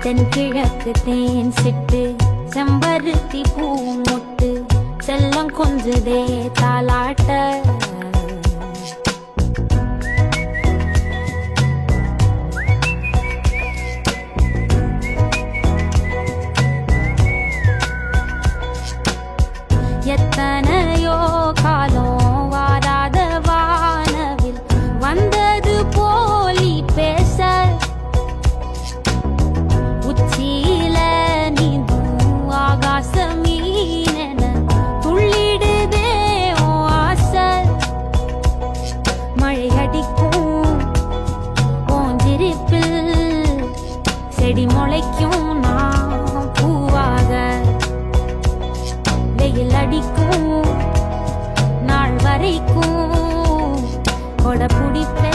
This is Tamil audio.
தென்கிழக்கு தேன் சிட்டு செம்பருத்தி பூ மொட்டு செல்லம் கொஞ்சுதே தாலாட்ட எத்தனையோ காலம் வாராத வானவில் வந்தது போலி பேச உச்சியில நீந்தும் ஆகாச மீனென துள்ளிடுதே உன் ஆசை மழை அடிக்கும் உன் சிரிப்பில் செடி முளைக்கும் நான் பூவாக வெயில் அடிக்கும் நாள் வரைக்கும் கொடை பிடிப்பேன்